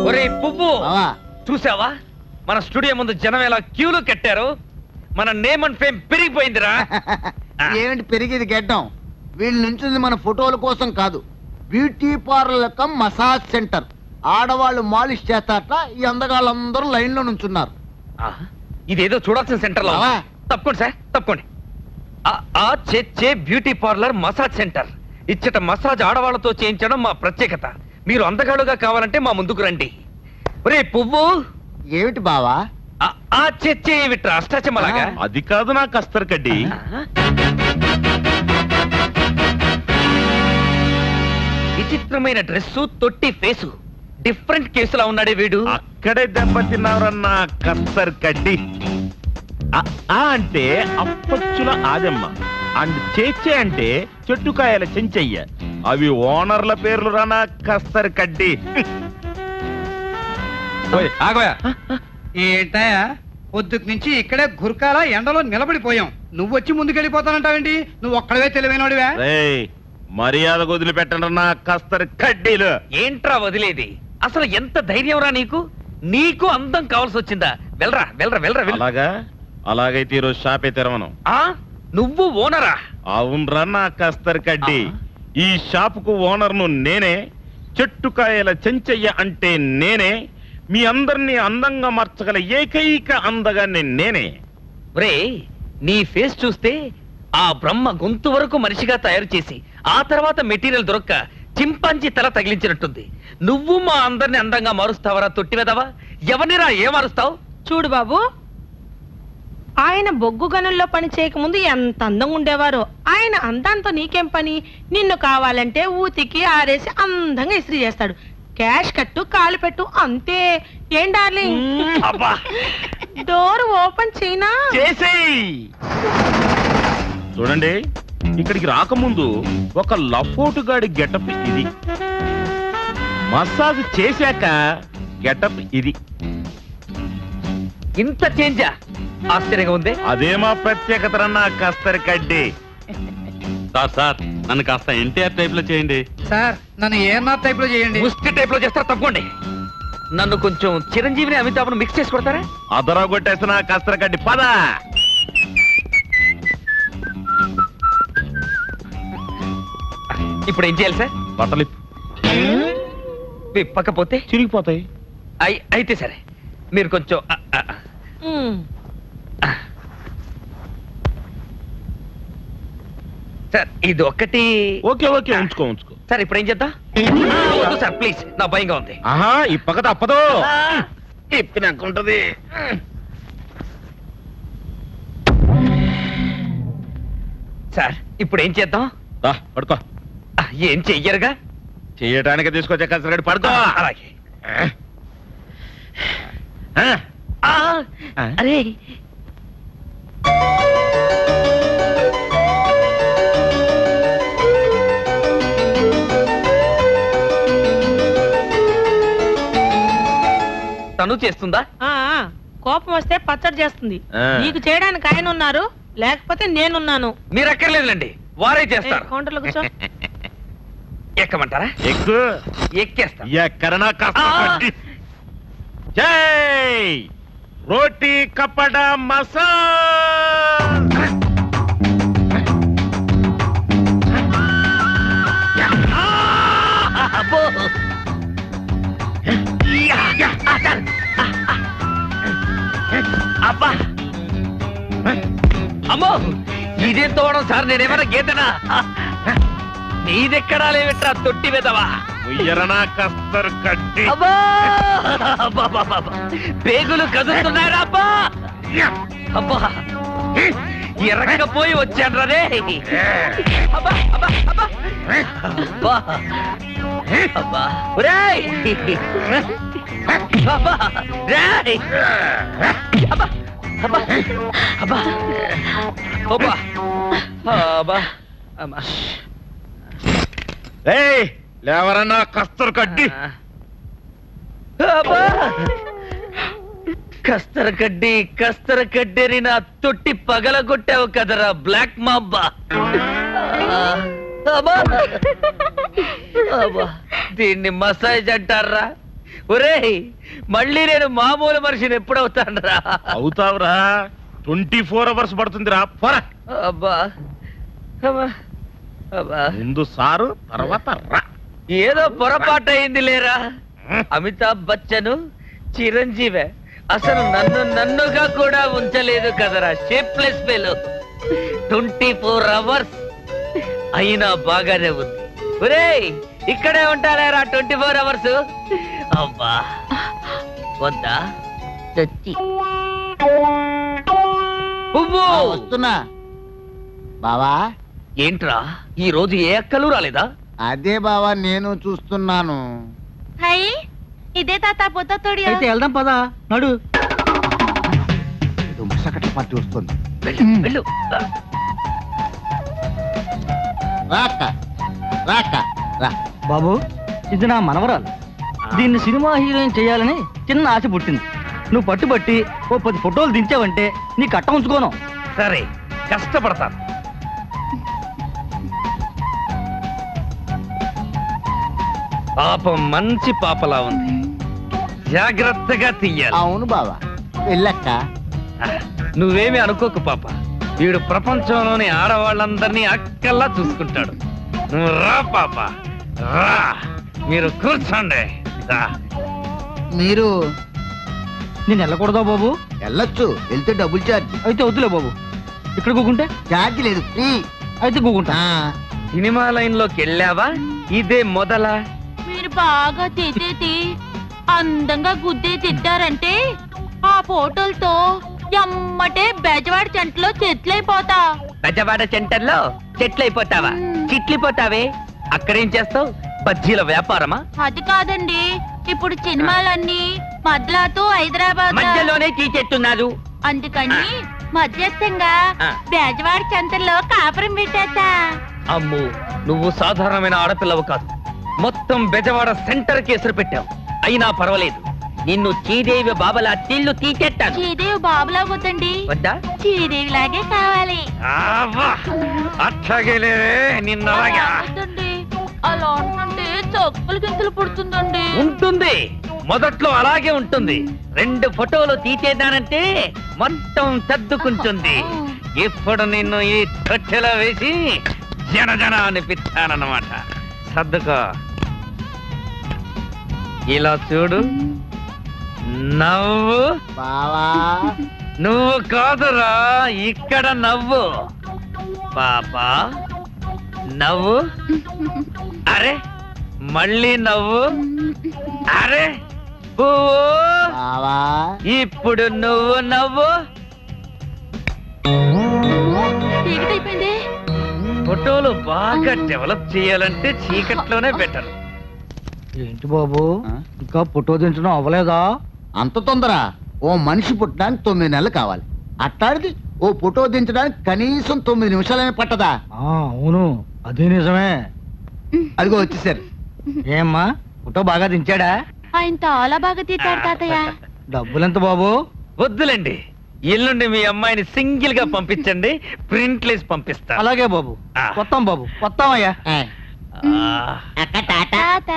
ఒరే పువ్వు చూసావా మన స్టూడియో ముందు జనం ఎలా క్యూలు కట్టారు. మన నేమ్ అండ్ ఫేమ్ పెరిగిపోయిందిరా. ఏమిటి పెరిగేది గెడ్డం? వీళ్ళు నుంచింది మన ఫోటోల కోసం కాదు, beauty parlour come massage centre. ఆడవాళ్ళు మాలిష్ చేస్తారట, ఈ అందగాళ్ళందరూ లైన్ లో నుంచున్నారు. ఇదేదో చూడాల్సిన సెంటర్ లో. తప్పకోండి సార్, తప్పకోండి. Beauty parlour massage centre. ఇచ్చట మసాజ్ ఆడవాళ్లతో చేయించడం మా ప్రత్యేకత. మీరు అందగాళ్ళుగా కావాలంటే మా ముందుకు రండి. ఒరే పువ్వు. ఏమిటి బావా? విట్రా అష్టాచమ్మలాగా. అది కాదు నా కస్తర్ కడ్డి. విచిత్రమైన డ్రెస్సు, తొట్టి ఫేసు, డిఫరెంట్ కేసులా ఉన్నాడే వీడు. అక్కడే దెబ్బతిన్నారన్నా కస్తర్ కడ్డి. అంటే అప్పచ్చుల ఆదమ్మ అండ్ చేచే అంటే చెట్టుకాయల చెంచయ్య. అవి ఓనర్ల పేర్లు రానా కస్తర్ కడ్డి. ఏంటయా పొద్దుకు నుంచి ఇక్కడే గురకాల ఎండలో నిలబడిపోయాం. నువ్వు వచ్చి ముందుకెళ్ళిపోతానంటావేంటి? నువ్వు ఒక్కడవే తెలివైనోడివా? మర్యాద వదిలిపెట్టండి నా కస్తర్ కడ్డీలు. ఏంట్రా వదిలేది? అసలు ఎంత ధైర్యం రా నీకు? నీకు అందం కావాల్సి వచ్చిందా? వెళ్ళరా వెళ్ళరా వెళ్ళరా. అలాగా? అలాగైతే ఈరోజు షాపే తెరవను. నువ్వు ఓనరా? అవునరా నా కస్తర్ కడ్డి. ఈ షాపుకు ఓనర్ను నేనే. చెట్టుకాయల చెంచయ్య అంటే నేనే. మీ అందరినీ అందంగా మార్చగల ఏకైక అందగాన్ని నేనే. రే, నీ ఫేస్ చూస్తే ఆ బ్రహ్మ గొంతు వరకు మనిషిగా తయారు చేసి ఆ తర్వాత మెటీరియల్ దొరక్క చింపాంజీ తల తగిలించినట్టుంది. నువ్వు మా అందరిని అందంగా మారుస్తావరా తొట్టివెదవా? ఎవరినిరా ఏమారుస్తావు? చూడు బాబు, ఆయన బొగ్గు గనుల్లో పని చేయకముందు ఎంత అందంగా ఉండేవారో. ఆయన అందంతో నీకేం పని? నిన్ను కావాలంటే ఊతికి ఆరేసి అందంగా ఇస్త్రీ చేస్తాడు. క్యాష్ కట్టు, కాలు పెట్టు, అంతే. ఏం డార్లింగ్? డోర్ ఓపెన్ చేయనా? చూడండి, ఇక్కడికి రాకముందు ఒక లపోటుగాడి గెటప్ ఇది. మసాజ్ చేశాక గెటప్ ఇది. ఇంత చేంజా? ఆశ్చర్యంగా ఉంది. అదే మా ప్రత్యేకత నా కస్తర్ కడ్డి. సార్ నన్ను కాస్త ఎన్టీఆర్ టైప్ లో చేయండి. సార్ నన్ను ఏఎన్ఆర్ టైప్ లో చేయండి. ముష్టి టైప్ లో చేస్తారు. తప్పకోండి. నన్ను కొంచెం చిరంజీవిని అమితాబ్ను మిక్స్ చేసి కొడతారా? అదరా కొట్టేస్తున్నా కస్తర్ కడ్డి. పద. ఇప్పుడు ఏం చేయాలి సార్? బట్టలు విప్పకపోతే చిరిగిపోతాయి. అయితే సరే, మీరు కొంచెం సార్ ఇది ఒక్కటి. ఓకే ఓకే, ఉంచుకో ఉంచుకో. సార్ ఇప్పుడు ఏం చేద్దాం? వద్దు సార్ ప్లీజ్, నా భయంగా ఉంది. ఈ పక్క తప్పదు. ఇప్పినాకుంటది. సార్ ఇప్పుడు ఏం చేద్దాం? పడుకో. ఏం చెయ్యరుగా? చెయ్యటానికి తీసుకొచ్చే కసరగడి. పడుకో. అలాగే. అరే తను చేస్తుందా? కోపం వస్తే పచ్చడి చేస్తుంది. నీకు చేయడానికి ఆయన ఉన్నారు, లేకపోతే నేనున్నాను. మీరు ఎక్కర్లేదులేండి, వారే చేస్తారు. కౌంటర్లో కూర్చో. ఎక్కమంటారా? ఎక్కు. ఎక్కేస్తా. ఎక్కడనా కష్టపడి. జై రోటీ కప్పడ మసాజ్. అబ్బా అమ్మో, ఇదేం తోవడం సార్? నేనేమన్నా గీతనా? నీదెక్కడా లేవిట్రా తొట్టి వెదవా. ఉయ్యరనా కస్తర్ కడ్డి. పేగులు కదులుతున్నాయరా అబ్బా. అబ్బా ఎరక్కపోయి వచ్చాను రే. అబ్బా అబ్బా అబ్బా అబ్బా అబ్బా. ఒరేయ్ అబ్బా రేయ్. అబ్బా అబ్బా అబ్బా అబ్బా అబ్బా అమ్మా. లేవరన్నా కస్తర్ కడ్డి. కస్తర కడ్డి కస్తర కడ్డేని నా తొట్టి పగలగొట్టావు కదరా బ్లాక్ మాబ్బా. దీన్ని మసాజ్ అంటారా? ఒరేయ్, మళ్ళీ నేను మామూలు మనిషిని ఎప్పుడవుతానరా? అవుతావురా, 24 అవర్స్ పడుతుందిరా. పోరా. అబ్బా అబ్బా అబ్బా, ముందు సారు, తర్వాత రా. ఏదో పొరపాటు అయింది లేరా. అమితాబ్ బచ్చన్ చిరంజీవి అసలు నన్నుగా కూడా ఉంచలేదు కదరా. Shapeless fellow. 24 అవర్స్ అయినా బాగానే ఉంది. ఒరేయ్, ఇక్కడే ఉంటారా 24 అవర్స్? అబ్బా వద్దా చచ్చి పువ్వు. వస్తున్నా బావా. ఏంట్రా ఈ రోజు ఏ అక్కలు రాలేదా? అదే బావా నేను చూస్తున్నాను. హై, ఇదే తాత పొద్దుతోడి. అయితే వెళ్దాం పదా, నడు. ఏదో మసకట పార్టీ వస్తుంది. వెళ్ళు. రాక రాక రా. బాబు, ఇది నా మనవరాలు. దీన్ని సినిమా హీరోయిన్ చేయాలని చిన్న ఆశ పుట్టింది. నువ్వు పట్టుబట్టి ఓ 10 ఫోటోలు దించావంటే నీ కట్ట ఉంచుకోను. సరే, కష్టపడతాను. పాపం మంచి పాపలా ఉంది, జాగ్రత్తగా తీయాలి. అవును బావా, వెళ్ళక్క. నువ్వేమి అనుకోకు పాప, వీడు ప్రపంచంలోని ఆడవాళ్ళందరినీ అక్కల్లా చూసుకుంటాడు. నువ్వు రా పాప, రా. మీరు కూర్చోండి. రా. మీరు నేను వెళ్ళకూడదా బాబు? వెళ్ళొచ్చు, వెళ్తే డబుల్ ఛార్జ్. అయితే వద్దులే బాబు. ఇక్కడ కూకుంటే? ఛార్జ్ లేదు, ఫ్రీ. అయితే కూకుంటా. సినిమా లైన్ లోకి వెళ్ళావా? ఇదే మొదలా? మీరు బాగా తిట్టేది అందంగా గుద్దే తిట్టారంటే ఆ ఫోటోలతో ఎమ్మటే బెజవాడ చెంటలో చెట్లయిపోతా. బెజవాడ సెంటర్ లో చెట్లయిపోతావా? చిట్లిపోతావే. అక్కడేం చేస్తావు? బజ్జీల వ్యాపారమా? అది కాదండి, ఇప్పుడు సినిమాలన్నీ మద్లాతో హైదరాబాద్. మధ్యలోనే తీసేస్తున్నారు. అందుకని మధ్యస్థంగా ఆ. బెజవాడ చెంతల్లో కాపురం పెట్టేస్తా. అమ్ము, నువ్వు సాధారణమైన ఆడపిల్లవు కాదు. మొత్తం బెజవాడ సెంటర్ కేసులు పెట్టావు. అయినా పర్వాలేదు, నిన్ను శ్రీదేవి బాబలా తిల్లు తీసేస్తాను. శ్రీదేవి బాబులా వద్దండి, వద్దా? శ్రీదేవి లాగే కావాలి. అట్లాగే నిన్నలాగా వద్దండి, అలా ఉంటుంటే చొక్కలు గింతలు పుడుతుందండి. ఉంటుంది. మొదట్లో అలాగే ఉంటుంది. 2 ఫోటోలు తీసేదానంటే మొత్తం సర్దుకుంటుంది. ఇప్పుడు నిన్ను ఈ తొట్టెలో వేసి జన అనిపిస్తానన్నమాట. సర్దుకో. ఇలా చూడు, నవ్వు. బావా నువ్వు కాదురా, ఇక్కడ నవ్వు. పాపా నవ్వు. అరే మళ్ళీ నవ్వు. అరే పువ్వు. బావా ఇప్పుడు నువ్వు నవ్వు. చీకటైపోయింది. ఫోటోలు బాగా డెవలప్ చేయాలంటే చీకట్లోనే బెటర్. ఏంటి బాబు, ఆ? ఇంకా ఫోటో దించడం అవ్వలేదా? అంత తొందర? ఓ మనిషి పుట్టడానికి 9 నెలలు కావాలి. అట్లాంటిది ఓ ఫోటో దించడానికి కనీసం 9 నిమిషాలమే పట్టదా? అవును, అదే నిజమే. అదిగో వచ్చేసారు. ఏమ్మా, ఫోటో బాగా దించాడా? ఆయన చాలా బాగా తీశారు తాతయ్య. డబ్బులెంత బాబు? వద్దులేండి, ఎల్లుండి మీ అమ్మాయిని సింగిల్ గా పంపించండి, ప్రింట్లేసి పంపిస్తా. అలాగే బాబు. ఆ. వస్తాం బాబు, వస్తామయ్యా. ఆ. తాత